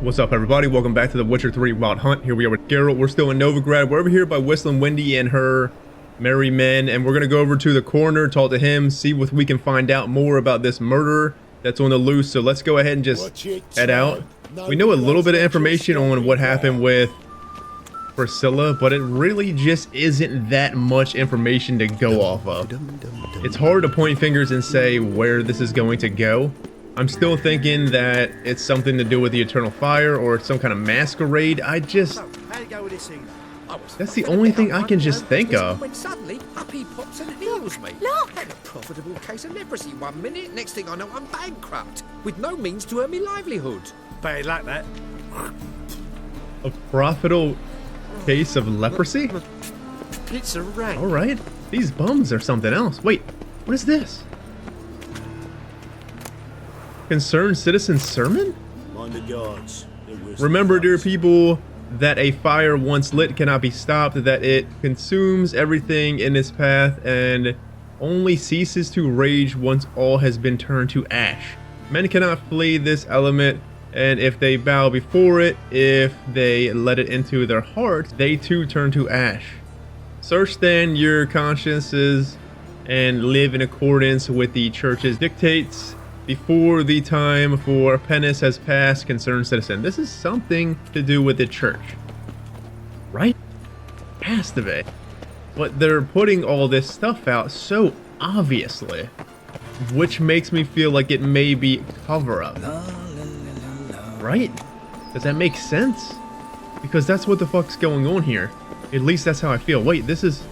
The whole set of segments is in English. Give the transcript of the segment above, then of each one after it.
What's up, everybody? Welcome back to the Witcher 3 Wild Hunt. Here we are with Geralt. We're still in Novigrad. We're over here by Whistling Wendy and her merry men, and we're going to go over to the coroner, talk to him, see what we can find out more about this murder that's on the loose. So let's go ahead and just head out. We know a little bit of information on what happened with Priscilla, but it really just isn't that much information to go off of. It's hard to point fingers and say where this is going to go. I'm still thinking that it's something to do with the Eternal Fire or some kind of masquerade. That's the only thing I can just think of. When suddenly, up he pops and heals me. Look! Had a profitable case of leprosy 1 minute, next thing I know I'm bankrupt, with no means to earn me livelihood. Bad like that. A profitable case of leprosy? It's a rank. Alright, these bums are something else. Wait, what is this? Concerned Citizen Sermon? Mind the guards. Remember, dear people, that a fire once lit cannot be stopped, that it consumes everything in its path and only ceases to rage once all has been turned to ash. Men cannot flee this element, and if they bow before it, if they let it into their hearts, they too turn to ash. Search then your consciences and live in accordance with the church's dictates before the time for penance has passed, concerned citizen. This is something to do with the church, right? Has to be. But they're putting all this stuff out so obviously, which makes me feel like it may be cover-up. Right? Does that make sense? Because that's what the fuck's going on here. At least that's how I feel. Wait, this is...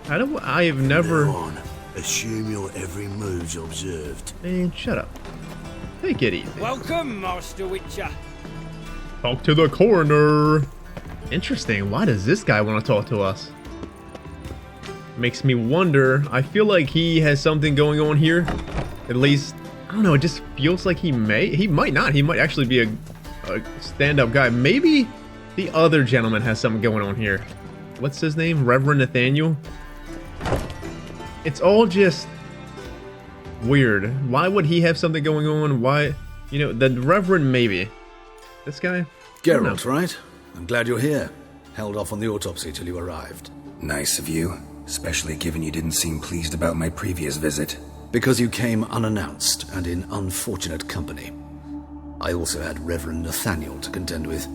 I have never... Assume your every move's observed. Man, shut up. Take it easy. Welcome, Master Witcher. Talk to the coroner. Interesting. Why does this guy want to talk to us? Makes me wonder. I feel like he has something going on here. At least, I don't know. It just feels like he might not. He might actually be a stand-up guy. Maybe the other gentleman has something going on here. What's his name? Reverend Nathaniel? It's all just weird. Why would he have something going on? Why, you know, the Reverend maybe. This guy? Geralt, right? I'm glad you're here. Held off on the autopsy till you arrived. Nice of you, especially given you didn't seem pleased about my previous visit. Because you came unannounced and in unfortunate company. I also had Reverend Nathaniel to contend with.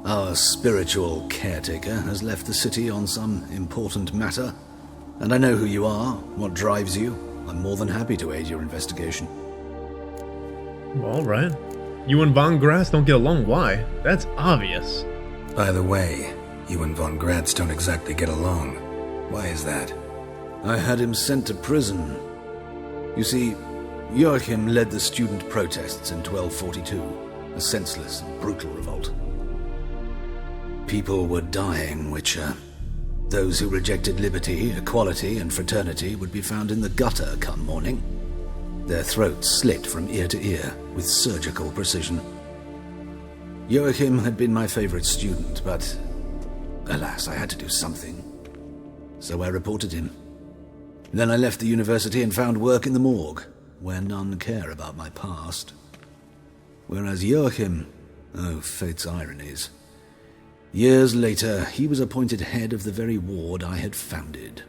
Our spiritual caretaker has left the city on some important matter. And I know who you are, what drives you. I'm more than happy to aid your investigation. Alright. You and Von Gratz don't get along. Why? That's obvious. By the way, you and Von Gratz don't exactly get along. Why is that? I had him sent to prison. You see, Joachim led the student protests in 1242, a senseless and brutal revolt. People were dying, Witcher. Those who rejected liberty, equality, and fraternity would be found in the gutter come morning. Their throats slit from ear to ear with surgical precision. Joachim had been my favorite student, but alas, I had to do something. So I reported him. Then I left the university and found work in the morgue, where none care about my past. Whereas Joachim, oh, fate's ironies. Years later, he was appointed head of the very ward I had founded.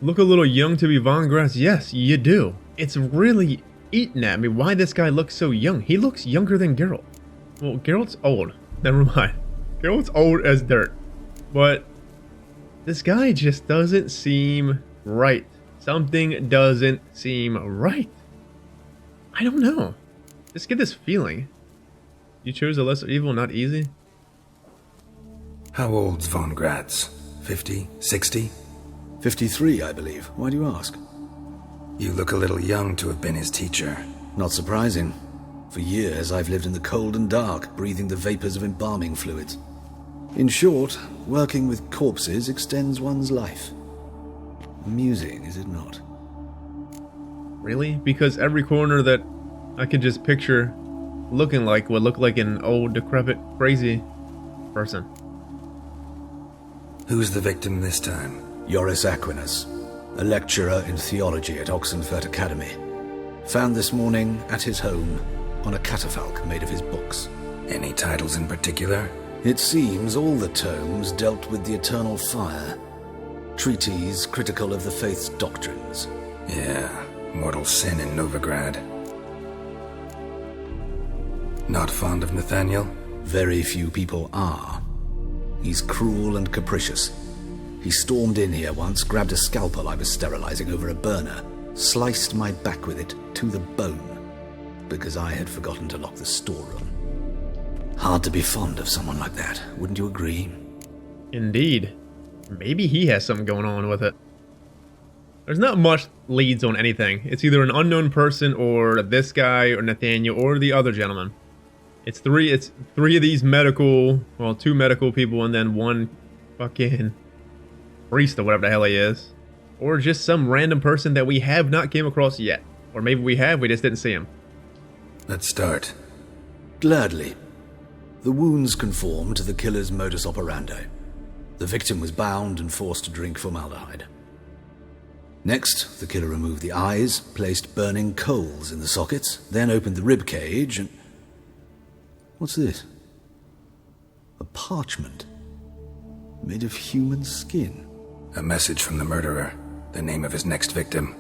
Look a little young to be Von Gratz. Yes, you do. It's really eating at me why this guy looks so young. He looks younger than Geralt. Well, Geralt's old. Never mind. Geralt's old as dirt. But this guy just doesn't seem right. Something doesn't seem right. I don't know. Just get this feeling. You chose a lesser evil, not easy? How old's Von Gratz? 50? 60? 53, I believe. Why do you ask? You look a little young to have been his teacher. Not surprising. For years, I've lived in the cold and dark, breathing the vapors of embalming fluids. In short, working with corpses extends one's life. Amusing, is it not? Really? Because every corner that I could just picture looking like would look like an old, decrepit, crazy person. Who's the victim this time? Joris Aquinas, a lecturer in theology at Oxenfurt Academy. Found this morning at his home on a catafalque made of his books. Any titles in particular? It seems all the tomes dealt with the eternal fire. Treatises critical of the faith's doctrines. Yeah, mortal sin in Novigrad. Not fond of Nathaniel? Very few people are. He's cruel and capricious. He stormed in here once, grabbed a scalpel I was sterilizing over a burner, sliced my back with it to the bone, because I had forgotten to lock the storeroom. Hard to be fond of someone like that, wouldn't you agree? Indeed. Maybe he has something going on with it. There's not much leads on anything. It's either an unknown person or this guy or Nathaniel or the other gentleman. It's three of these medical, well, 2 medical people and then 1 fucking priest or whatever the hell he is. Or just some random person that we have not came across yet. Or maybe we have, we just didn't see him. Let's start. Gladly. The wounds conform to the killer's modus operandi. The victim was bound and forced to drink formaldehyde. Next, the killer removed the eyes, placed burning coals in the sockets, then opened the rib cage and... What's this? A parchment made of human skin. A message from the murderer. The name of his next victim.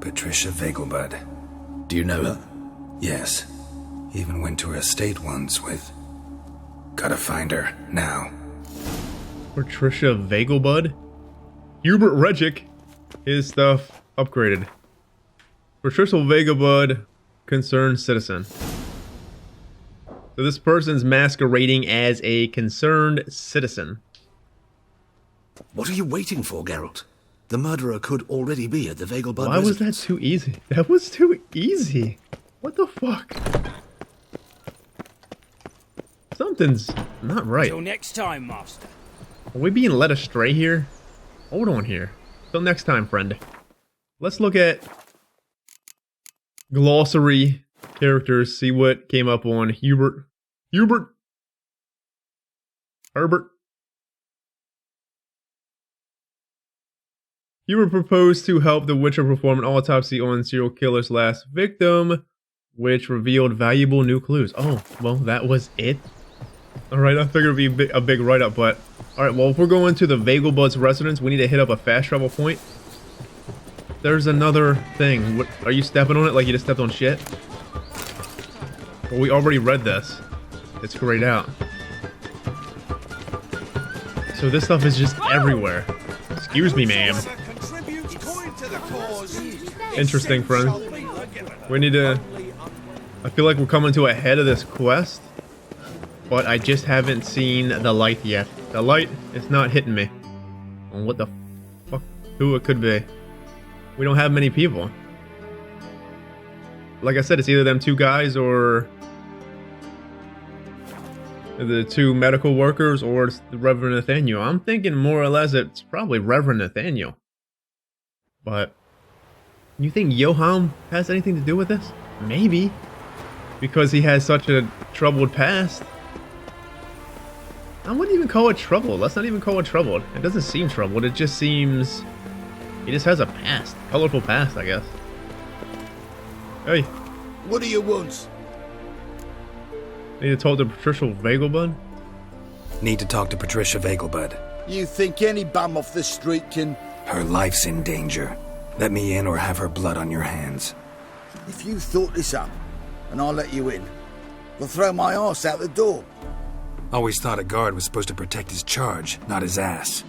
Patricia Vegelbud. Do you know her? Yes. Even went to her estate once with... Gotta find her, now. Patricia Vegelbud? Hubert Regic. His stuff upgraded. Patricia Vegelbud, concerned citizen. So this person's masquerading as a concerned citizen. What are you waiting for, Geralt? The murderer could already be at the Vegelbud Why was that residence. too easy? That was too easy. What the fuck? Something's not right. Till next time, Master. Are we being led astray here? Hold on here. Till next time, friend. Let's look at glossary characters, see what came up on Herbert. Hubert proposed to help the Witcher perform an autopsy on serial killer's last victim, which revealed valuable new clues. Oh, well, that was it? Alright, I figured it'd be a big write-up, but... Alright, well, if we're going to the Vegelbud's residence, we need to hit up a fast travel point. There's another thing. What, are you stepping on it like you just stepped on shit? Well, we already read this. It's grayed out. So this stuff is just everywhere. Excuse me, ma'am. Interesting, friend. We need to... I feel like we're coming to a head of this quest, but I just haven't seen the light yet. The light is not hitting me on what the fuck, who it could be. We don't have many people. Like I said, it's either them 2 guys or the 2 medical workers or it's the Reverend Nathaniel. I'm thinking more or less it's probably Reverend Nathaniel. But you think Johann has anything to do with this? Maybe. Because he has such a troubled past. I wouldn't even call it troubled. Let's not even call it troubled. It doesn't seem troubled. It just seems... He just has a past. Colorful past, I guess. Hey. What do you want? Need to talk to Patricia Vegelbud? Need to talk to Patricia Vegelbud. You think any bum off the street can... Her life's in danger. Let me in or have her blood on your hands. If you thought this up, and I'll let you in, I'll throw my arse out the door. Always thought a guard was supposed to protect his charge, not his ass.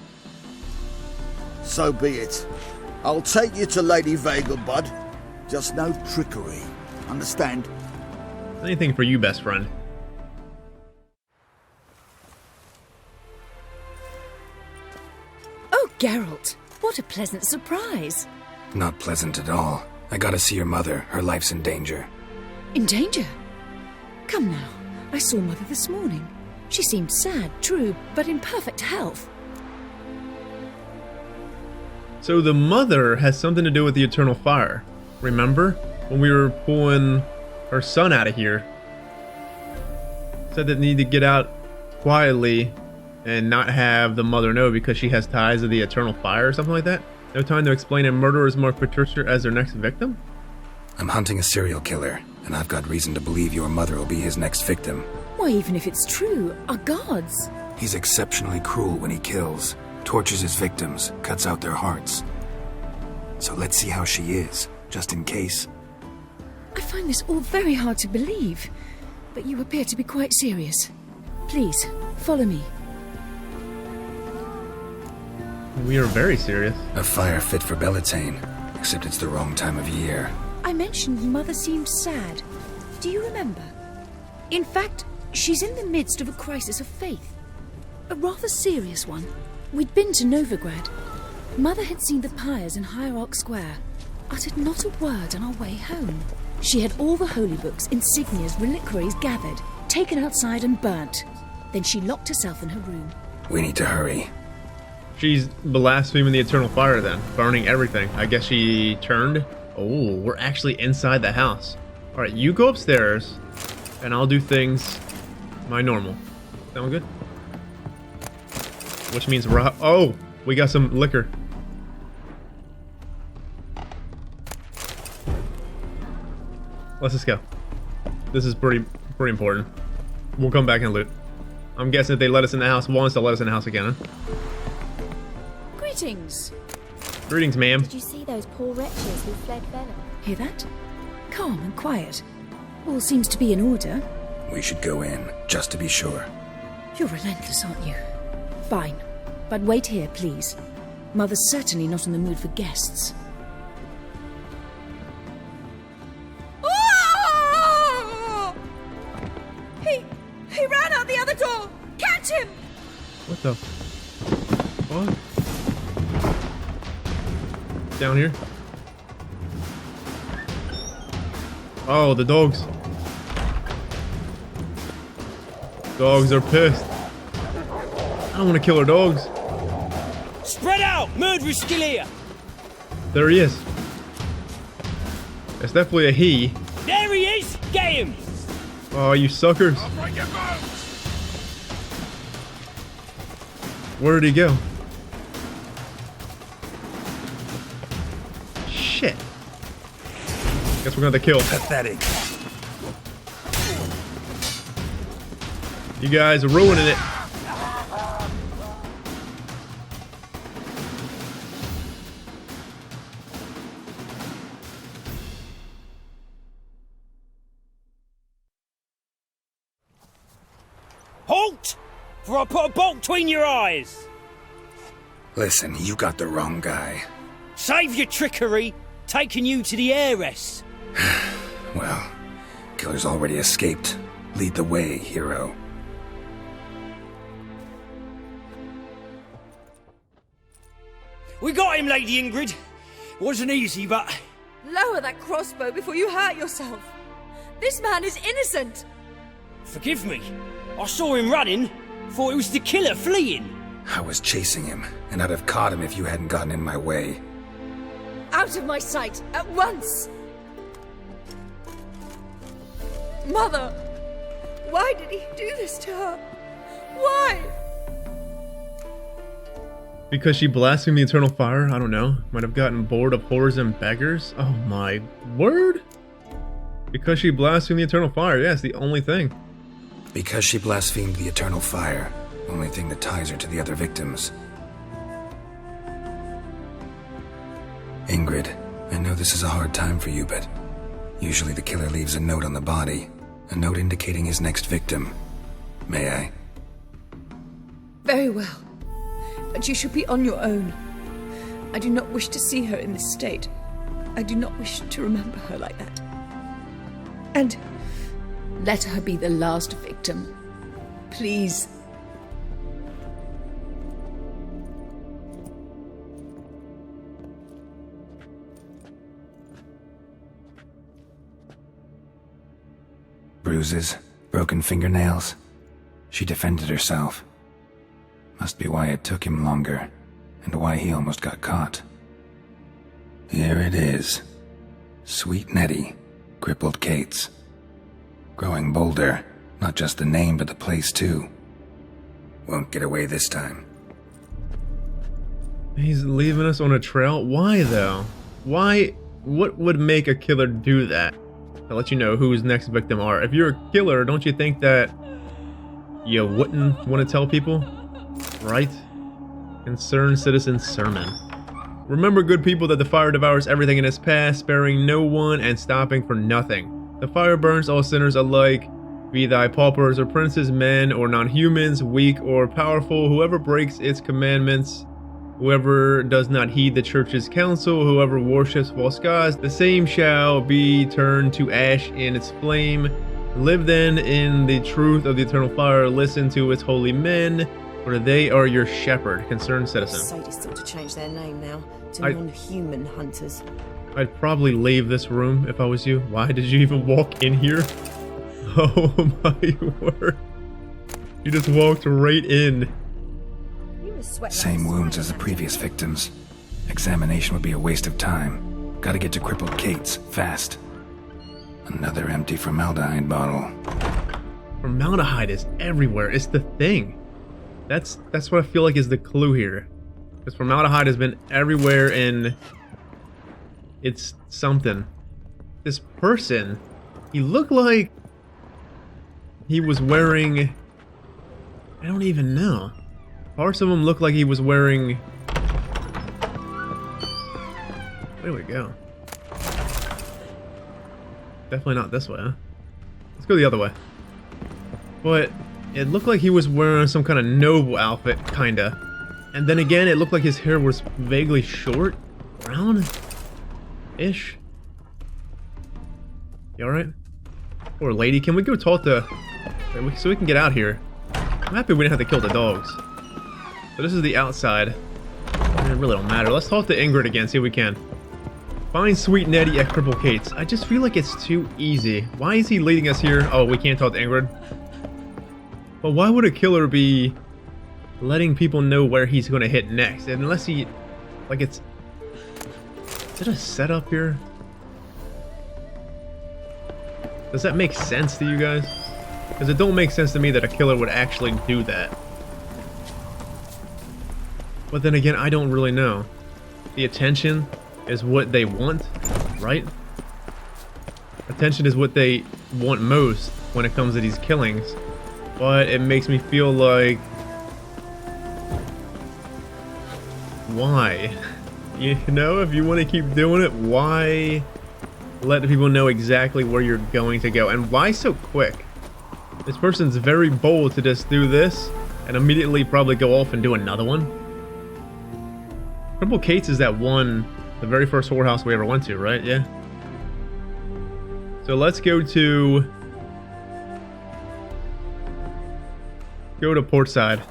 So be it. I'll take you to Lady Vegelbud. Just no trickery. Understand? Anything for you, best friend. Oh, Geralt, what a pleasant surprise. Not pleasant at all. I gotta see your mother. Her life's in danger. In danger? Come now, I saw Mother this morning. She seemed sad, true, but in perfect health. So the mother has something to do with the eternal fire. Remember? When we were pulling her son out of here. Said that need to get out quietly and not have the mother know because she has ties to the eternal fire or something like that. No time to explain a murderer's marked Patricia as their next victim? I'm hunting a serial killer, and I've got reason to believe your mother will be his next victim. Why, even if it's true, our guards. He's exceptionally cruel when he kills, tortures his victims, cuts out their hearts. So let's see how she is, just in case. I find this all very hard to believe, but you appear to be quite serious. Please, follow me. We are very serious. A fire fit for Bellatane, except it's the wrong time of year. I mentioned Mother seemed sad. Do you remember? In fact, she's in the midst of a crisis of faith. A rather serious one. We'd been to Novigrad. Mother had seen the pyres in Hierarch Square, uttered not a word on our way home. She had all the holy books, insignias, reliquaries gathered, taken outside and burnt. Then she locked herself in her room. We need to hurry. She's blaspheming the eternal fire then, burning everything. I guess she turned. Oh, we're actually inside the house. Alright, you go upstairs, and I'll do things my normal. Sound good? Which means we're... Oh! We got some liquor. Let's just go. This is pretty important. We'll come back and loot. I'm guessing if they let us in the house once, they'll let us in the house again, huh? Greetings. Greetings, ma'am. Did you see those poor wretches who fled Velen? Hear that? Calm and quiet. All seems to be in order. We should go in, just to be sure. You're relentless, aren't you? Fine. But wait here, please. Mother's certainly not in the mood for guests. Oh! He ran out the other door! Catch him! What the... What? Down here? Oh, the dogs. Dogs are pissed. I don't want to kill our dogs. Spread out! Murderous still here! There he is. It's definitely a he. There he is! Get him! Oh, you suckers. Where did he go? Shit. Guess we're gonna have to kill. Pathetic. You guys are ruining it. Halt! For I put a bolt between your eyes! Listen, you got the wrong guy. Save your trickery! Taking you to the heiress! Well, killer's already escaped. Lead the way, hero. We got him, Lady Ingrid. Wasn't easy, but... Lower that crossbow before you hurt yourself. This man is innocent. Forgive me. I saw him running. Thought it was the killer fleeing. I was chasing him, and I'd have caught him if you hadn't gotten in my way. Out of my sight, at once! Mother! Why did he do this to her? Why? Because she blasphemed the eternal fire? I don't know. Might have gotten bored of whores and beggars? Oh my word? Because she blasphemed the eternal fire. Yeah, it's the only thing. Because she blasphemed the eternal fire. Only thing that ties her to the other victims. Ingrid, I know this is a hard time for you, but usually the killer leaves a note on the body. A note indicating his next victim. May I? Very well. But you should be on your own. I do not wish to see her in this state. I do not wish to remember her like that. And let her be the last victim. Please. Bruises, broken fingernails. She defended herself. Must be why it took him longer, and why he almost got caught. Here it is. Sweet Nettie, crippled Kate's. Growing bolder, not just the name but the place too. Won't get away this time. He's leaving us on a trail? Why though? Why? What would make a killer do that? I'll let you know who his next victim are. If you're a killer, don't you think that you wouldn't want to tell people? Right? Concerned citizen sermon. Remember, good people, that the fire devours everything in its path, sparing no one and stopping for nothing. The fire burns all sinners alike, be thy paupers or princes, men or non-humans, weak or powerful, whoever breaks its commandments, whoever does not heed the church's counsel, whoever worships false gods, the same shall be turned to ash in its flame. Live then in the truth of the eternal fire, listen to its holy men, for they are your shepherd. Concerned citizen. Sadists ought to change their name now to non-human hunters. I'd probably leave this room if I was you. Why did you even walk in here? Oh my word. You just walked right in. Same wounds as the previous victims. Examination would be a waste of time. Gotta get to crippled Kate's, fast. Another empty formaldehyde bottle. Formaldehyde is everywhere. It's the thing. That's what I feel like is the clue here. Because formaldehyde has been everywhere and it's something. This person, he looked like he was wearing, I don't even know. Parts of him look like he was wearing, where do we go? Definitely not this way, huh? Let's go the other way. But it looked like he was wearing some kind of noble outfit, kinda. And then again, it looked like his hair was vaguely short, brown-ish. You alright? Poor lady, can we go talk to, so we can get out here? I'm happy we didn't have to kill the dogs. So this is the outside. It really don't matter. Let's talk to Ingrid again, see if we can. Find Sweet Nettie at Cripple Kate's. I just feel like it's too easy. Why is he leading us here? Oh, we can't talk to Ingrid. But why would a killer be letting people know where he's going to hit next? Unless he, like, it's... Is it a setup here? Does that make sense to you guys? Because it don't make sense to me that a killer would actually do that. But then again, I don't really know. The attention is what they want, right? Attention is what they want most when it comes to these killings. But it makes me feel like... Why? You know, if you want to keep doing it, why let the people know exactly where you're going to go? And why so quick? This person's very bold to just do this and immediately probably go off and do another one. Cripple Kate's is that one, the very first whorehouse we ever went to, right? Yeah. So let's go to Portside.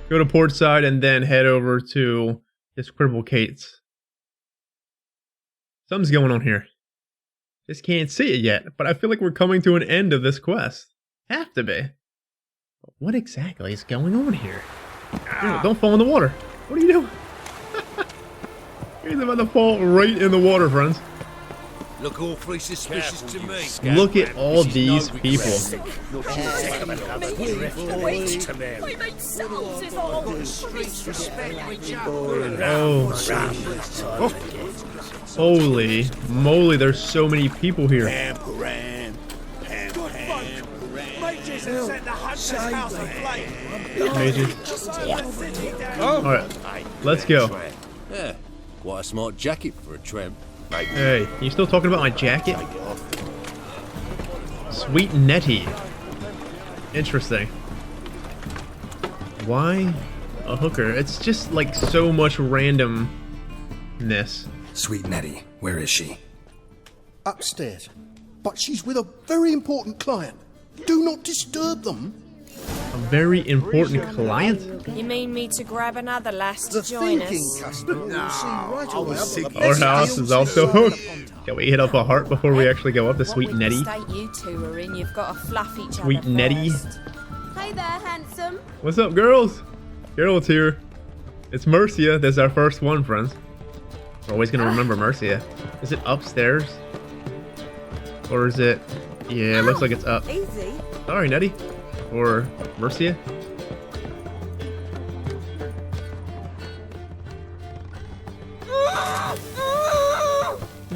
Go to Portside and then head over to this Cripple Kate's. Something's going on here. Just can't see it yet, but I feel like we're coming to an end of this quest. Have to be. But what exactly is going on here? Don't fall in the water. What are you doing? He's about to fall right in the water, friends. Look awfully suspicious to me. Look at all these people. Oh. Holy moly, there's so many people here. Alright, let's go. Yeah, quite a smart jacket for a tramp. Hey, you still talking about my jacket? Sweet Nettie. Interesting. Why a hooker? It's just like so much randomness. Sweet Nettie, where is she? Upstairs. But she's with a very important client. Do not disturb them. A very important client? You mean me to grab another lass to join us? Our house is also hooked. Can we hit up a heart before we actually go up to Sweet Nettie? State you two are in, you've got to fluff each Sweet other Nettie. first. Hey there, handsome. What's up, girls? Geralt's here. It's Mercia. That's our first one, friends. We're always gonna remember Mercia. Is it upstairs? Or is it... Yeah, it looks like it's up. Easy. Sorry, Nettie. Or Mercia.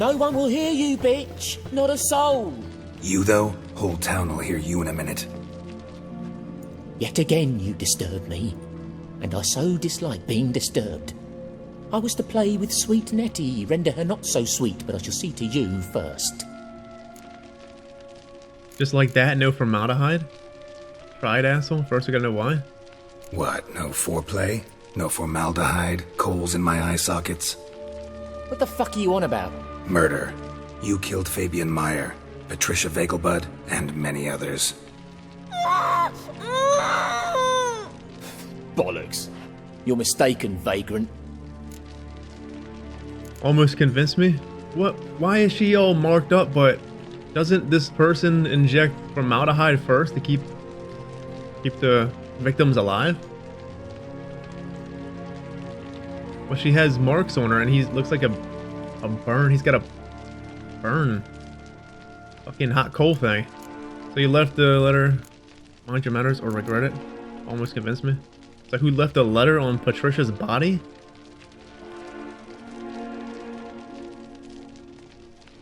No one will hear you, bitch. Not a soul. You, though? Whole town will hear you in a minute. Yet again you disturb me, and I so dislike being disturbed. I was to play with sweet Nettie, render her not so sweet, but I shall see to you first. Just like that, no formaldehyde? Tried, asshole? First we gotta know why. What, no foreplay? No formaldehyde? Coals in my eye sockets? What the fuck are you on about? Murder. You killed Fabian Meyer, Patricia Vegelbud, and many others. Bollocks. You're mistaken, vagrant. Almost convinced me? What? Why is she all marked up, but doesn't this person inject formaldehyde first to keep the victims alive? Well, she has marks on her, and he looks like a burn. He's got a burn. Fucking hot coal thing. So you left the letter, mind your manners, or regret it? Almost convinced me. So who left a letter on Patricia's body?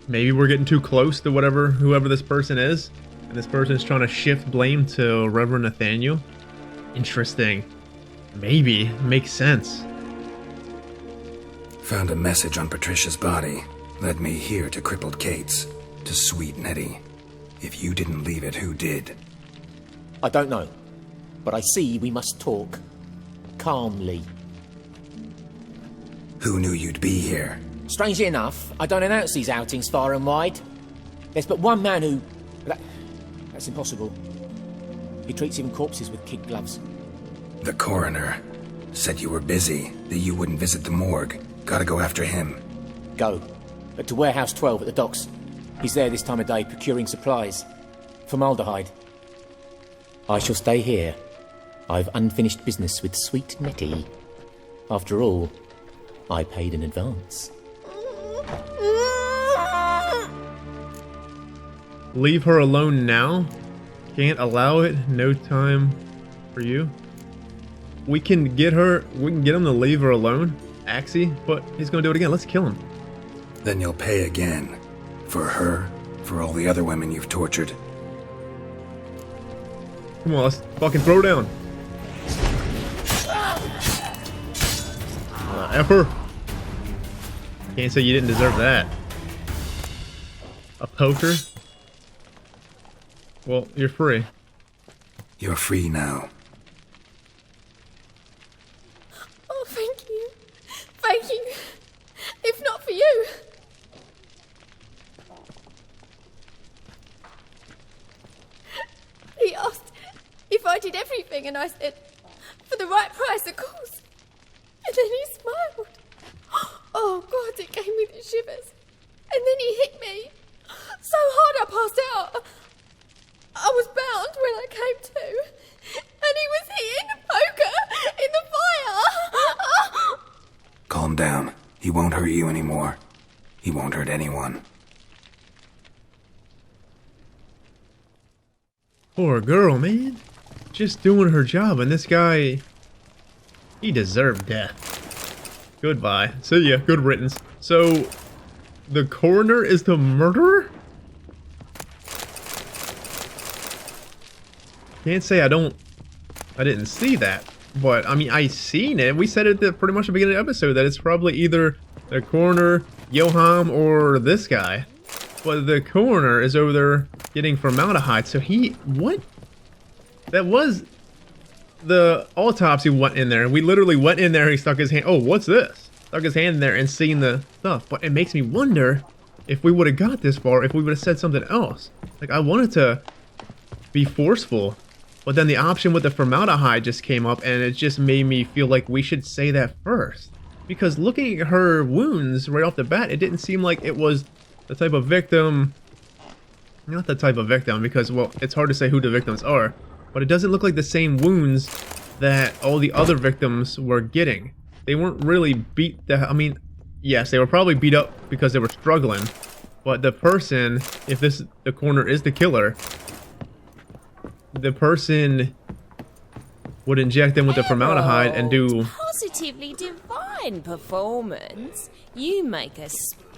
Maybe we're getting too close to whoever this person is, and this person is trying to shift blame to Reverend Nathaniel. Interesting. Maybe. Makes sense. Found a message on Patricia's body. Led me here to crippled Kate's. To sweet Nettie. If you didn't leave it, who did? I don't know, but I see we must talk. Calmly. Who knew you'd be here? Strangely enough, I don't announce these outings far and wide. There's but one man who... That's impossible. He treats even corpses with kid gloves. The coroner. Said you were busy, that you wouldn't visit the morgue. Gotta go after him. Go. But to Warehouse 12 at the docks. He's there this time of day procuring supplies. Formaldehyde. I shall stay here. I've unfinished business with sweet Nettie. After all, I paid in advance. Leave her alone now? Can't allow it? No time for you? We can get him to leave her alone, Axie, but he's gonna do it again. Let's kill him. Then you'll pay again. For her, for all the other women you've tortured. Come on, let's fucking throw down. F her. Can't say you didn't deserve that. A poker? Well, you're free. You're free now. Oh, thank you. Thank you. If not for you. He asked if I did everything, and I said, for the right price, of course. And then he smiled. Oh, God, it gave me the shivers. And then he hit me so hard I passed out. I was bound when I came to. And he was hitting the poker in the fire. Calm down. He won't hurt you anymore. He won't hurt anyone. Poor girl, man. Just doing her job, and this guy... He deserved death. Goodbye. See ya. Good riddance. So, the coroner is the murderer? Can't say I didn't see that. But, I mean, I seen it. We said it at pretty much the beginning of the episode that it's probably either the coroner, Johann, or this guy. But the coroner is over there getting formaldehyde, so he... What? That was... The autopsy went in there. We literally went in there, he stuck his hand... Oh, what's this? Stuck his hand in there and seen the stuff. But it makes me wonder if we would have got this far, if we would have said something else. Like, I wanted to be forceful. But then the option with the formaldehyde just came up, and it just made me feel like we should say that first. Because looking at her wounds right off the bat, it didn't seem like it was the type of victim... Not the type of victim, because, well, it's hard to say who the victims are. But it doesn't look like the same wounds that all the other victims were getting. They weren't really beat I mean, yes, they were probably beat up because they were struggling. But the person, if the coroner is the killer, the person would inject them with the formaldehyde and do... Positively divine performance. You make a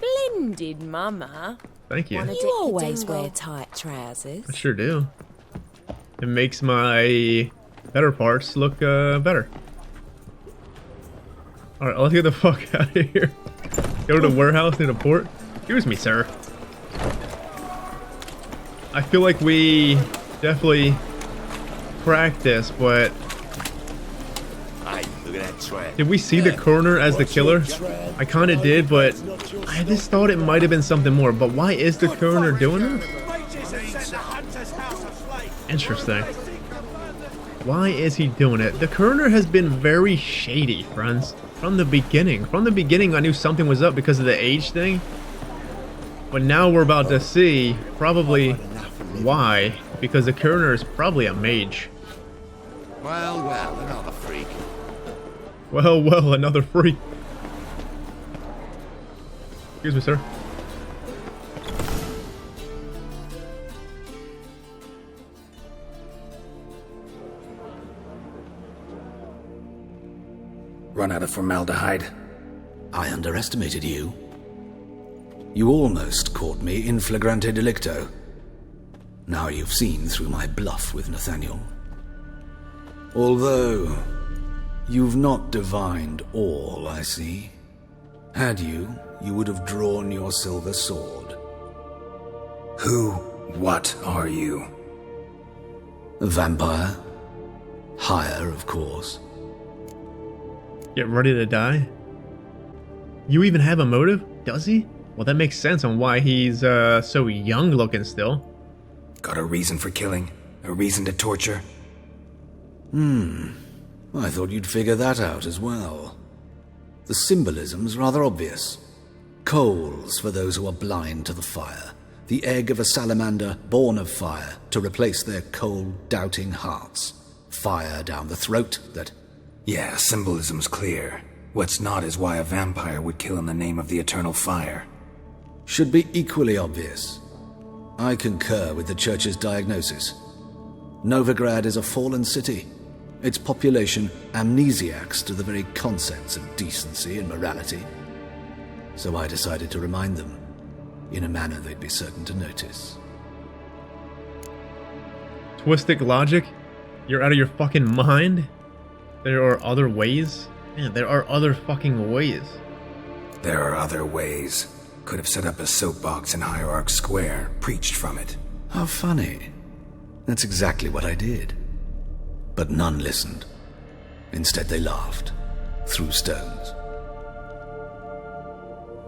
Splendid, Mama. Thank you. You always wear tight trousers. I sure do. It makes my better parts look better. Alright, let's get the fuck out of here. Go to the warehouse near the port. Excuse me, sir. I feel like we definitely cracked this, but did we see the coroner as the killer? I kinda did, but I just thought it might have been something more. But why is the coroner doing this? Interesting. Why is he doing it? The coroner has been very shady, friends. From the beginning. From the beginning, I knew something was up because of the age thing. But now we're about to see probably why. Because the coroner is probably a mage. Well, another freak. Well, another freak. Excuse me, sir. Run out of formaldehyde. I underestimated you. You almost caught me in flagrante delicto. Now you've seen through my bluff with Nathaniel. Although, you've not divined all, I see. Had you, you would have drawn your silver sword. What are you? A vampire. Higher, of course. Get ready to die? You even have a motive? Does he? Well, that makes sense on why he's so young looking still. Got a reason for killing? A reason to torture? I thought you'd figure that out as well. The symbolism's rather obvious. Coals for those who are blind to the fire. The egg of a salamander born of fire to replace their cold, doubting hearts. Fire down the throat that... Yeah, symbolism's clear. What's not is why a vampire would kill in the name of the eternal fire. Should be equally obvious. I concur with the Church's diagnosis. Novigrad is a fallen city. Its population amnesiacs to the very concepts of decency and morality. So I decided to remind them, in a manner they'd be certain to notice. Twistic logic? You're out of your fucking mind? There are other ways? Man, there are other fucking ways. There are other ways. Could have set up a soapbox in Hierarch Square, preached from it. How funny. That's exactly what I did. But none listened. Instead they laughed, threw stones.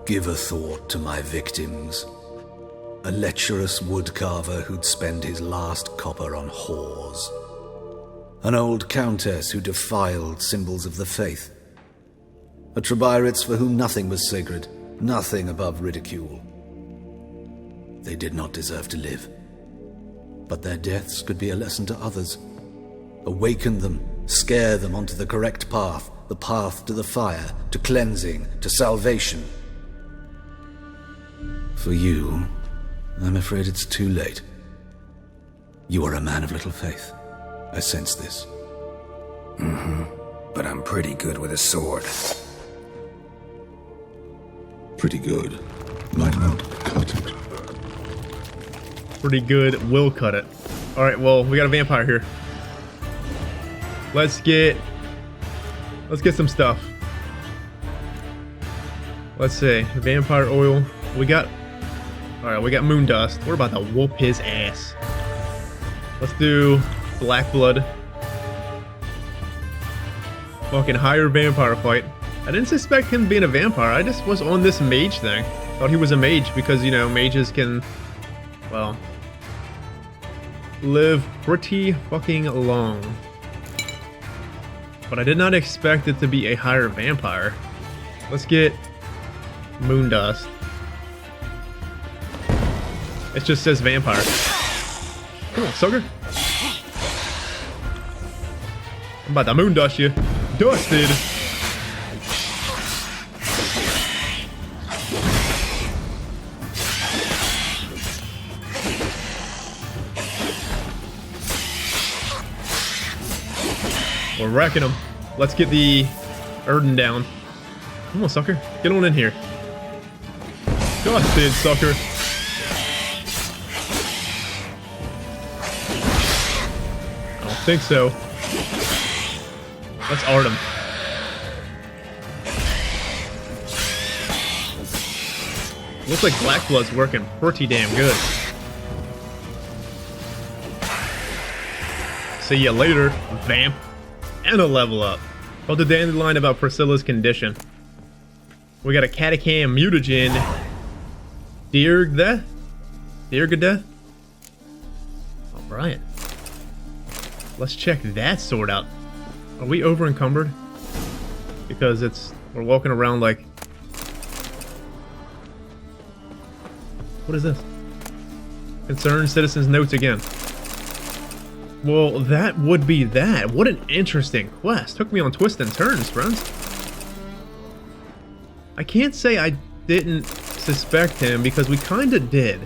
Give a thought to my victims. A lecherous woodcarver who'd spend his last copper on whores. An old countess who defiled symbols of the faith. A Trebirates for whom nothing was sacred, nothing above ridicule. They did not deserve to live. But their deaths could be a lesson to others. Awaken them, scare them onto the correct path, the path to the fire, to cleansing, to salvation. For you, I'm afraid it's too late. You are a man of little faith. I sense this. But I'm pretty good with a sword. Pretty good. Might not cut it. Pretty good, will cut it. Alright, well, we got a vampire here. Let's get some stuff. Let's see. Vampire oil. Alright, we got moon dust. We're about to whoop his ass. Let's do black blood. Fucking higher vampire fight. I didn't suspect him being a vampire. I just was on this mage thing. Thought he was a mage because, you know, mages can, well, live pretty fucking long. But I did not expect it to be a higher vampire. Let's get moon dust. It just says vampire. Come on, sucker. I'm about to moon dust you. Dusted. We're wrecking them. Let's get the Erden down. Come on, sucker. Get on in here. Disgusted, sucker. I don't think so. Let's art him. Looks like Black Blood's working pretty damn good. See ya later, vamp. And a level up. Told the dandelion about Priscilla's condition. We got a catacam mutagen. Death? Alright. Let's check that sword out. Are we over encumbered? Because we're walking around like... What is this? Concerned citizens notes again. Well, that would be that. What an interesting quest. Took me on twists and turns, friends. I can't say I didn't suspect him because we kinda did.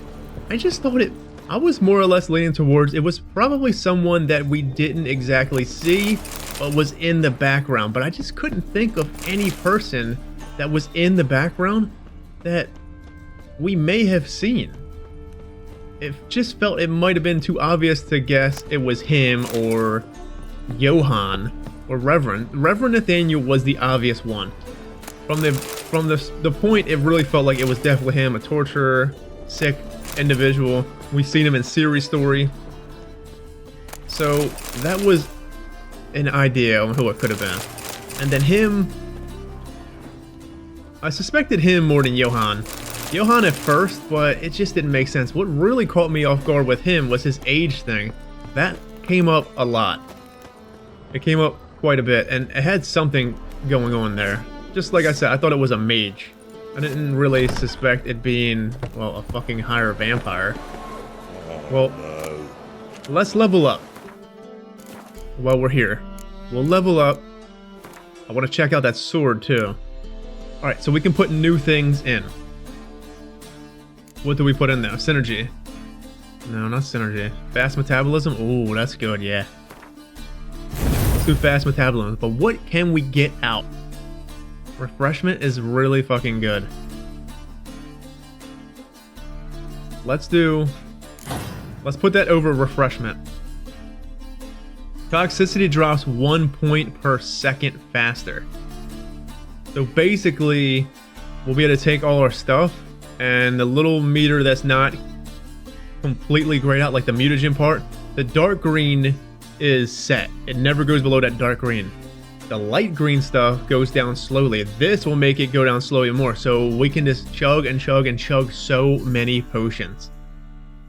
I just thought I was more or less leaning towards it was probably someone that we didn't exactly see, but was in the background. But I just couldn't think of any person that was in the background that we may have seen. It just felt it might have been too obvious to guess it was him or Johann or Reverend. Reverend Nathaniel was the obvious one. From the point, it really felt like it was definitely him, a torturer, sick individual. We've seen him in Siri's story. So that was an idea on who it could have been. And then him, I suspected him more than Johann. Johann at first, but it just didn't make sense. What really caught me off guard with him was his age thing. That came up a lot. It came up quite a bit, and it had something going on there. Just like I said, I thought it was a mage. I didn't really suspect it being, well, a fucking higher vampire. Well, let's level up while we're here. We'll level up. I want to check out that sword, too. Alright, so we can put new things in. What do we put in there? Synergy. No, not synergy. Fast metabolism? Ooh, that's good, yeah. Let's do fast metabolism. But what can we get out? Refreshment is really fucking good. Let's put that over refreshment. Toxicity drops 1 point per second faster. So basically, we'll be able to take all our stuff, and the little meter that's not completely grayed out, like the mutagen part, the dark green is set. It never goes below that dark green. The light green stuff goes down slowly. This will make it go down slowly more, so we can just chug and chug and chug so many potions.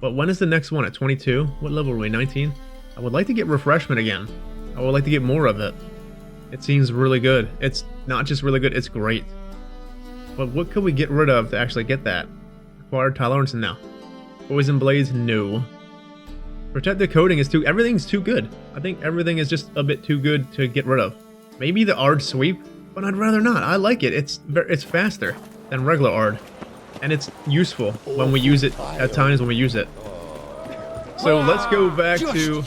But when is the next one? At 22? What level are we? 19? I would like to get refreshment again. I would like to get more of it. It seems really good. It's not just really good, it's great. But what could we get rid of to actually get that? Acquired tolerance? No. Poison blades? No. Protective coating is everything's too good. I think everything is just a bit too good to get rid of. Maybe the Ard sweep, but I'd rather not. I like it. It's faster than regular Ard. And it's useful when we use it, at times when we use it. So let's go back to...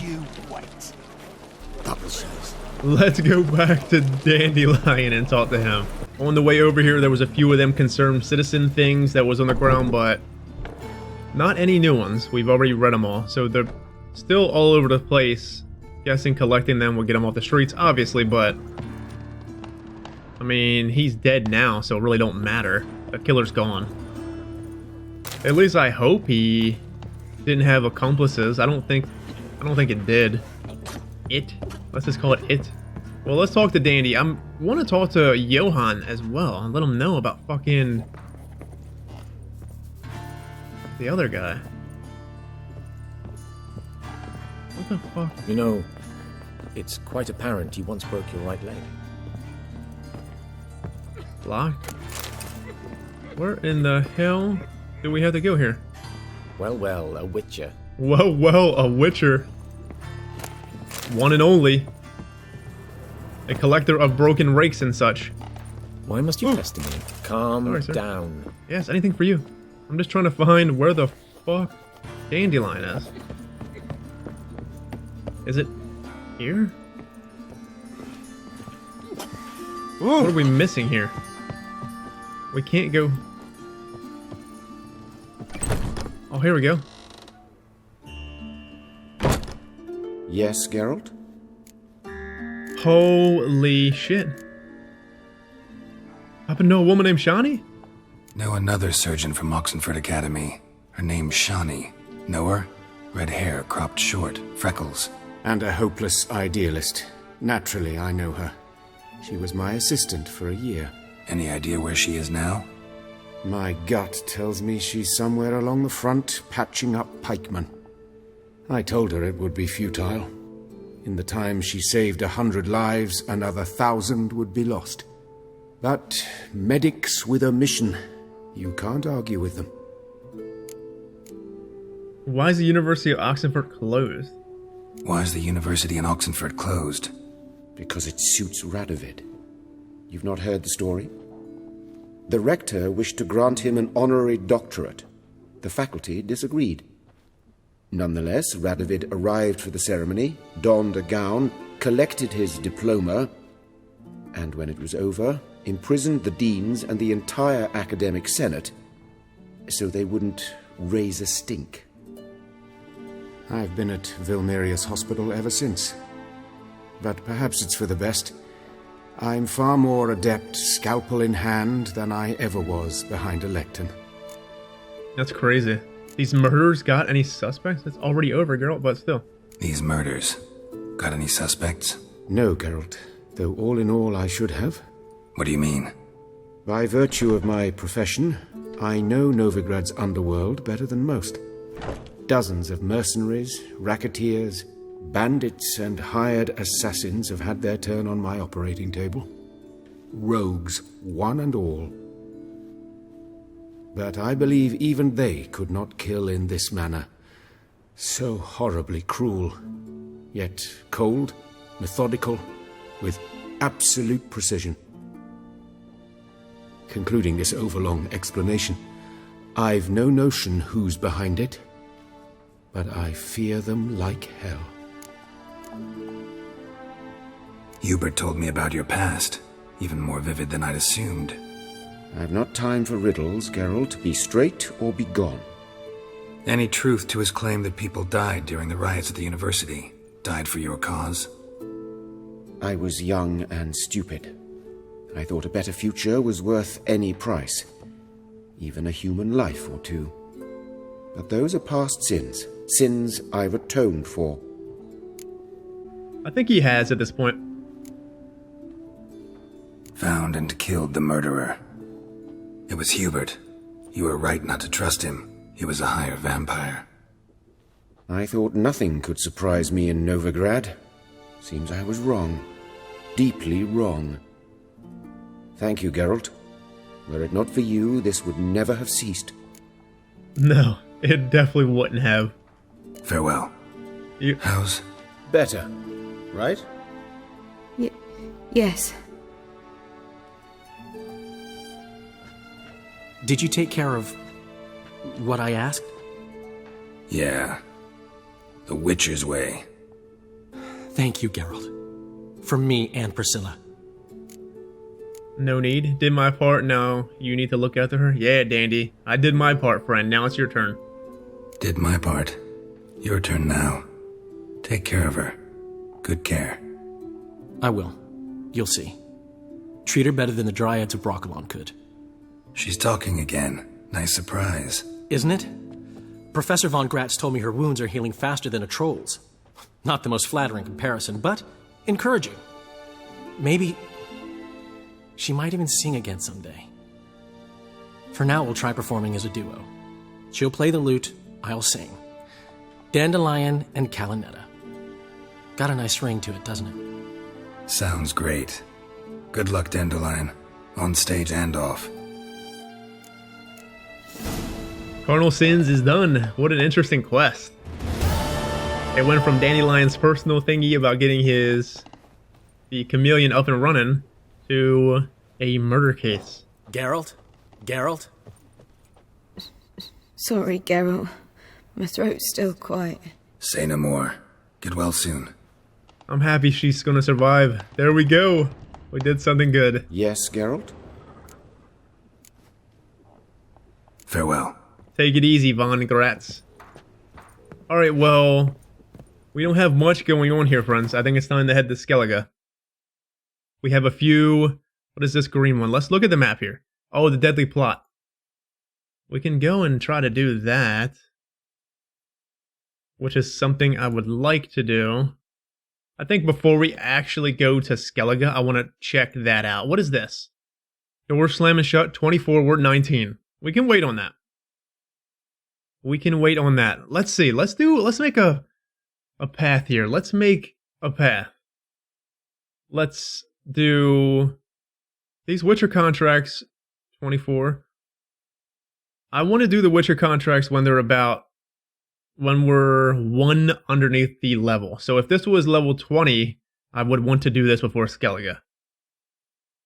Let's go back to Dandelion and talk to him. On the way over here, there was a few of them concerned citizen things that was on the ground, but not any new ones. We've already read them all, so they're still all over the place. Guessing collecting them will get them off the streets, obviously, but I mean, he's dead now, so it really don't matter. The killer's gone. At least I hope he didn't have accomplices. I don't think it did. Let's just call it it. Well, let's talk to Dandy. I want to talk to Johann as well and let him know about fucking the other guy. What the fuck? You know, it's quite apparent you once broke your right leg. Locked? Where in the hell do we have to go here? Well, a witcher. Well, a witcher. One and only. A collector of broken rakes and such. Why must you pester me? Calm down. Yes, anything for you. I'm just trying to find where the fuck Dandelion is. Is it here? What are we missing here? We can't go... Oh, here we go. Yes, Geralt? Holy shit. Happen to know a woman named Shani? Know another surgeon from Oxenford Academy. Her name's Shani. Know her? Red hair, cropped short, freckles. And a hopeless idealist. Naturally, I know her. She was my assistant for a year. Any idea where she is now? My gut tells me she's somewhere along the front, patching up pikemen. I told her it would be futile. In the time she saved 100 lives, another 1,000 would be lost. But medics with a mission, you can't argue with them. Why is the University of Oxenford closed? Why is the university in Oxenford closed? Because it suits Radovid. You've not heard the story? The rector wished to grant him an honorary doctorate. The faculty disagreed. Nonetheless, Radovid arrived for the ceremony, donned a gown, collected his diploma, and when it was over, imprisoned the deans and the entire academic senate so they wouldn't raise a stink. I've been at Vilmerius Hospital ever since. But perhaps it's for the best. I'm far more adept, scalpel in hand, than I ever was behind a lectern. That's crazy. These murders got any suspects? It's already over, Geralt, but still. These murders. Got any suspects? No, Geralt. Though all in all I should have. What do you mean? By virtue of my profession, I know Novigrad's underworld better than most. Dozens of mercenaries, racketeers, bandits and hired assassins have had their turn on my operating table. Rogues, one and all. But I believe even they could not kill in this manner. So horribly cruel, yet cold, methodical, with absolute precision. Concluding this overlong explanation, I've no notion who's behind it, but I fear them like hell. Hubert told me about your past, even more vivid than I'd assumed. I've not time for riddles, Geralt. Be straight or be gone. Any truth to his claim that people died during the riots at the university? Died for your cause? I was young and stupid. I thought a better future was worth any price. Even a human life or two. But those are past sins. Sins I've atoned for. I think he has at this point. Found and killed the murderer. It was Hubert. You were right not to trust him. He was a higher vampire. I thought nothing could surprise me in Novigrad. Seems I was wrong. Deeply wrong. Thank you, Geralt. Were it not for you, this would never have ceased. No, it definitely wouldn't have. Farewell. How's... Better, right? Yes. Did you take care of what I asked? Yeah. The Witcher's way. Thank you, Geralt. From me and Priscilla. No need. Did my part. Now you need to look after her. Yeah, dandy. I did my part, friend. Now it's your turn. Did my part. Your turn now. Take care of her. Good care. I will. You'll see. Treat her better than the Dryads of Broccolon could. She's talking again. Nice surprise. Isn't it? Professor von Gratz told me her wounds are healing faster than a troll's. Not the most flattering comparison, but encouraging. Maybe she might even sing again someday. For now, we'll try performing as a duo. She'll play the lute, I'll sing. Dandelion and Calinetta. Got a nice ring to it, doesn't it? Sounds great. Good luck, Dandelion. On stage and off. Cardinal Sins is done. What an interesting quest. It went from Dandelion's personal thingy about getting the chameleon up and running to a murder case. Geralt? Geralt? Sorry, Geralt. My throat's still quite... Say no more. Get well soon. I'm happy she's gonna survive. There we go. We did something good. Yes, Geralt? Farewell. Take it easy, Von Gratz. Alright, well, we don't have much going on here, friends. I think it's time to head to Skellige. We have a few... What is this green one? Let's look at the map here. Oh, the Deadly Plot. We can go and try to do that. Which is something I would like to do. I think before we actually go to Skellige, I want to check that out. What is this? Door slamming shut, 24, we're 19. We can wait on that. We can wait on that. Let's see. Let's make a path here. Let's make a path. Let's do these Witcher contracts, 24. I want to do the Witcher contracts when we're one underneath the level. So if this was level 20, I would want to do this before Skellige.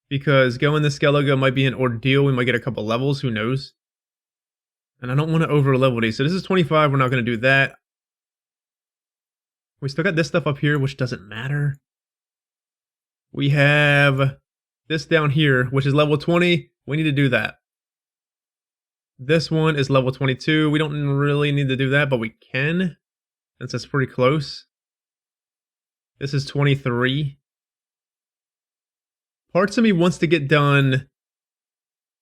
Because going to Skellige might be an ordeal. We might get a couple levels, who knows? And I don't want to over level these. So this is 25, we're not going to do that. We still got this stuff up here, which doesn't matter. We have this down here, which is level 20. We need to do that. This one is level 22. We don't really need to do that, but we can, since it's pretty close. This is 23. Parts of me wants to get done.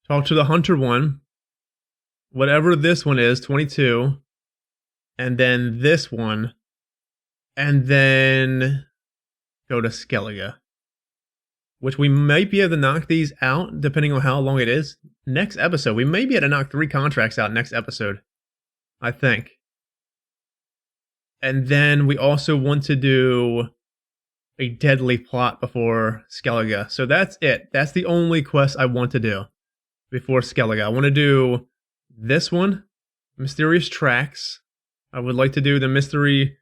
Talk to the Hunter one. Whatever this one is, 22. And then this one. And then go to Skellige. Which we might be able to knock these out, depending on how long it is. Next episode, we may be able to knock 3 contracts out next episode. I think. And then we also want to do a Deadly Plot before Skellige. So that's it. That's the only quest I want to do before Skellige. I want to do this one, Mysterious Tracks. I would like to do the Mystery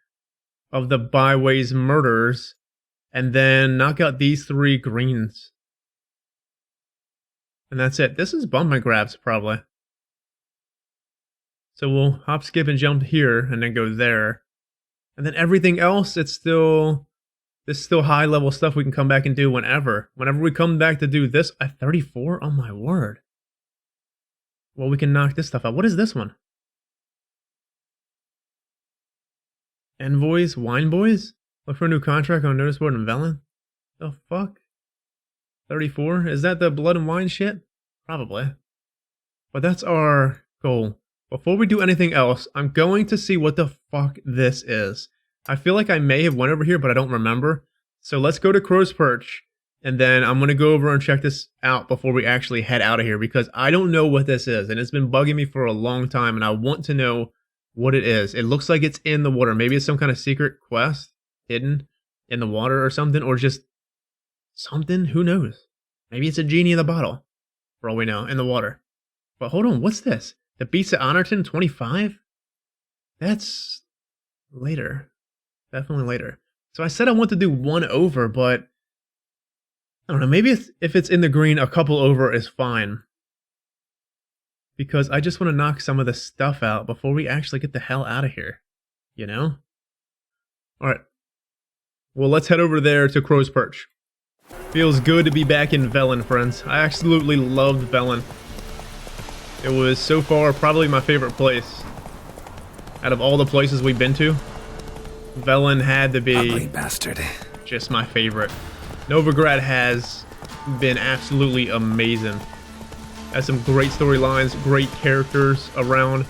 of the Byways Murders. And then knock out these 3 greens. And that's it. This is bump and grabs, probably. So we'll hop, skip, and jump here, and then go there. And then everything else, it's still high level stuff we can come back and do whenever. Whenever we come back to do this at 34, oh my word. Well, we can knock this stuff out. What is this one? Envoys, Wine Boys? Look for a new contract on notice board in Velen? The fuck? 34? Is that the blood and wine shit? Probably. But that's our goal. Before we do anything else, I'm going to see what the fuck this is. I feel like I may have went over here, but I don't remember. So let's go to Crow's Perch, and then I'm going to go over and check this out before we actually head out of here, because I don't know what this is, and it's been bugging me for a long time, and I want to know what it is. It looks like it's in the water. Maybe it's some kind of secret quest hidden in the water or something, or just something, who knows? Maybe it's a genie in the bottle, for all we know, in the water. But hold on, what's this? The Beasts of Honorton 25? That's later. Definitely later. So I said I want to do 1 over, but I don't know, maybe if it's in the green, a couple over is fine. Because I just want to knock some of the stuff out before we actually get the hell out of here. You know? Alright. Well, let's head over there to Crow's Perch. Feels good to be back in Velen, friends. I absolutely loved Velen. It was so far probably my favorite place. Out of all the places we've been to, Velen had to be ugly bastard. Just my favorite. Novigrad has been absolutely amazing. Has some great storylines, great characters around.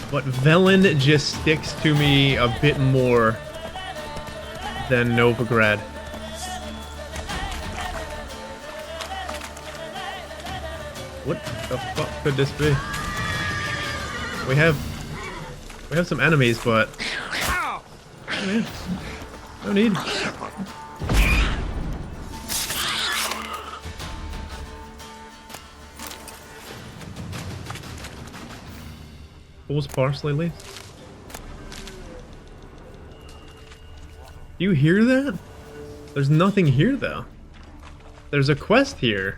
But Velen just sticks to me a bit more than Novigrad. What the fuck could this be? We have some enemies, but oh, man. No need. Fool's parsley leaves. Do you hear that? There's nothing here though. There's a quest here,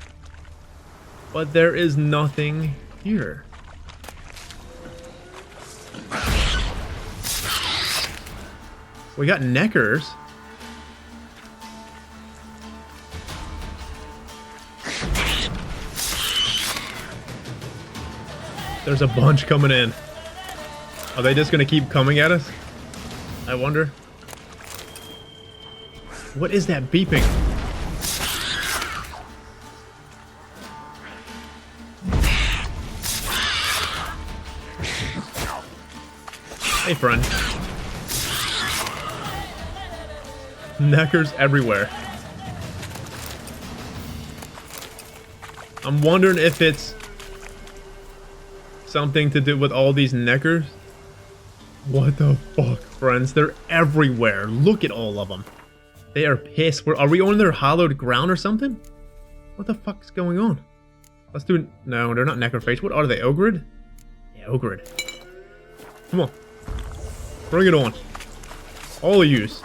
but there is nothing here. We got Neckers. There's a bunch coming in. Are they just gonna keep coming at us? I wonder. What is that beeping? Hey, friend. Neckers everywhere. I'm wondering if it's something to do with all these neckers. What the fuck, friends? They're everywhere. Look at all of them. They are pissed. Are we on their hallowed ground or something? What the fuck's going on? Let's do... No, they're not necrophage. What are they? Ogrid? Yeah, Ogrid. Come on. Bring it on. All of yous.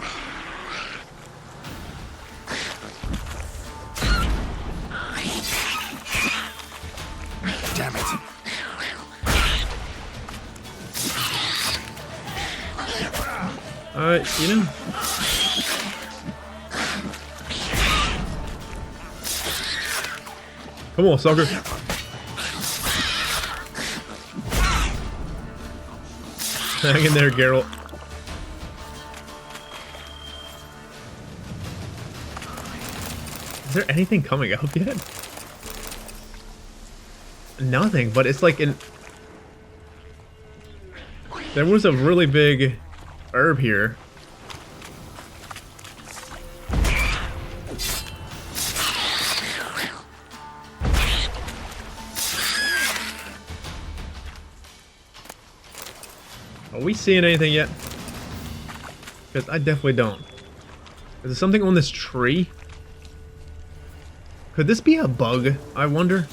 Damn it. You know... Come on, sucker. Hang in there, Geralt. Is there anything coming up yet? Nothing, but it's like in... There was a really big herb here. Are we seeing anything yet? Because I definitely don't. Is there something on this tree? Could this be a bug, I wonder?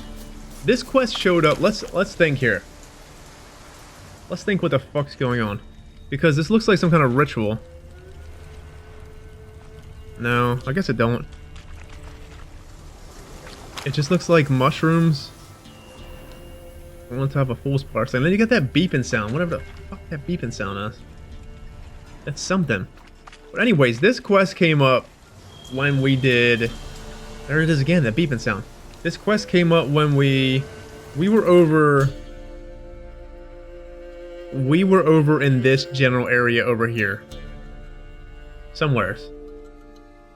This quest showed up. Let's think here. Let's think what the fuck's going on. Because this looks like some kind of ritual. No, I guess it don't. It just looks like mushrooms on top of fool's parts. And then you get that beeping sound. Whatever the fuck that beeping sound is. That's something. But anyways, this quest came up when we did... There it is again, that beeping sound. This quest came up when we were over... We were over in this general area over here. Somewheres.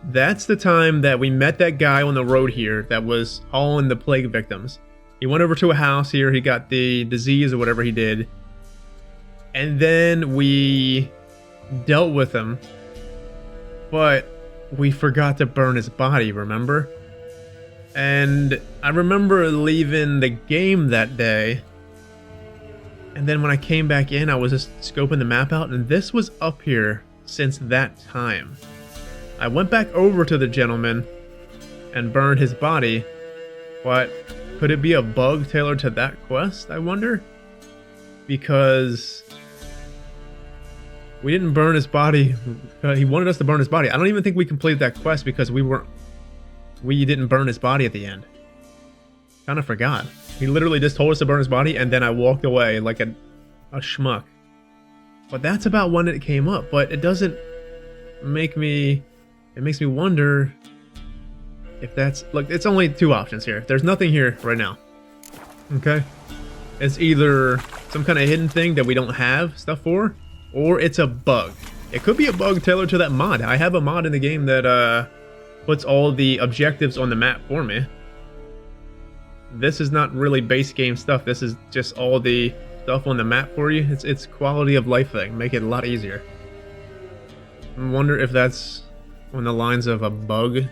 That's the time that we met that guy on the road here that was hauling the plague victims. He went over to a house here, he got the disease or whatever he did. And then we dealt with him. But we forgot to burn his body, remember? And I remember leaving the game that day. And then when I came back in, I was just scoping the map out, and this was up here since that time. I went back over to the gentleman and burned his body, but could it be a bug tailored to that quest, I wonder? Because we didn't burn his body. He wanted us to burn his body. I don't even think we completed that quest because we didn't burn his body at the end. Kind of forgot. He literally just told us to burn his body, and then I walked away like a schmuck. But that's about when it came up. But it doesn't make me... It makes me wonder if that's... Look, it's only two options here. There's nothing here right now. Okay? It's either some kind of hidden thing that we don't have stuff for, or it's a bug. It could be a bug tailored to that mod. I have a mod in the game that puts all the objectives on the map for me. This is not really base game stuff. This is just all the stuff on the map for you. It's quality of life thing. Make it a lot easier. I wonder if that's on the lines of a bug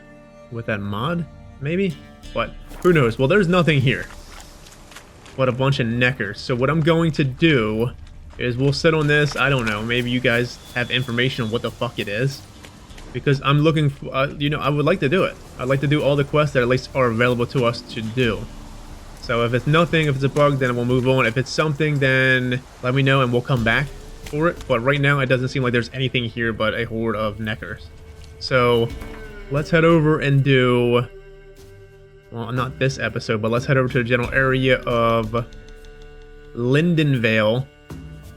with that mod, maybe? But who knows? Well, there's nothing here but a bunch of neckers. So what I'm going to do is we'll sit on this. I don't know. Maybe you guys have information on what the fuck it is. Because I'm looking for, you know, I would like to do it. I'd like to do all the quests that at least are available to us to do. So if it's nothing, if it's a bug, then we'll move on. If it's something, then let me know and we'll come back for it. But right now, it doesn't seem like there's anything here but a horde of neckers. So let's head over and do... Well, not this episode, but let's head over to the general area of Lindenvale.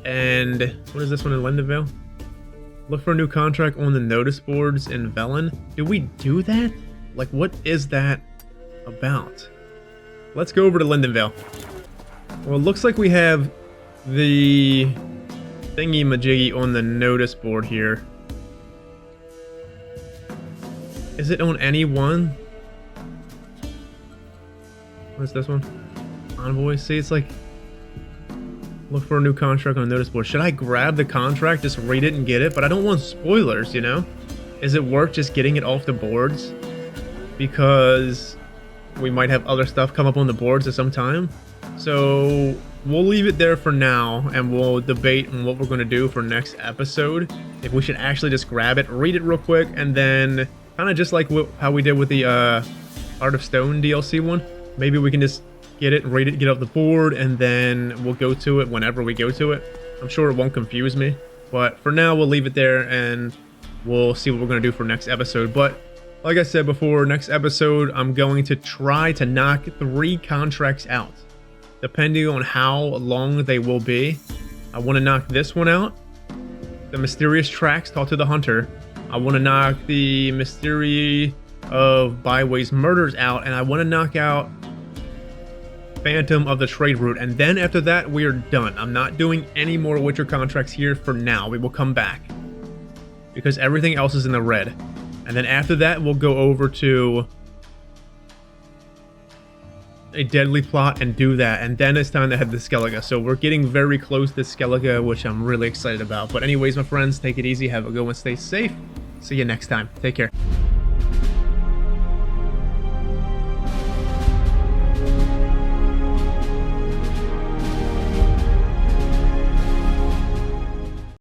And what is this one in Lindenvale? Look for a new contract on the notice boards in Velen. Did we do that? Like, what is that about? Let's go over to Lindenvale. Well, it looks like we have the thingy-majiggy on the notice board here. Is it on any one? What's this one? Envoy? See, it's like... Look for a new contract on the notice board. Should I grab the contract, just read it and get it? But I don't want spoilers, you know? Is it worth just getting it off the boards? Because we might have other stuff come up on the boards at some time. So we'll leave it there for now, and we'll debate on what we're going to do for next episode. If we should actually just grab it, read it real quick, and then kind of just like how we did with the Art of Stone DLC one. Maybe we can just get it, read it, get off the board, and then we'll go to it whenever we go to it. I'm sure it won't confuse me. But for now, we'll leave it there, and we'll see what we're going to do for next episode. But like I said before, next episode, I'm going to try to knock 3 contracts out, depending on how long they will be. I want to knock this one out. The Mysterious Tracks, Talk to the Hunter. I want to knock the Mystery of Byways Murders out, and I want to knock out Phantom of the Trade Route, and then after that we are done. I'm not doing any more Witcher contracts here for now. We will come back because everything else is in the red, and then after that we'll go over to a Deadly Plot and do that, and then it's time to head to Skellige. So we're getting very close to Skellige, which I'm really excited about. But anyways, my friends, take it easy, have a good one, stay safe, see you next time, take care.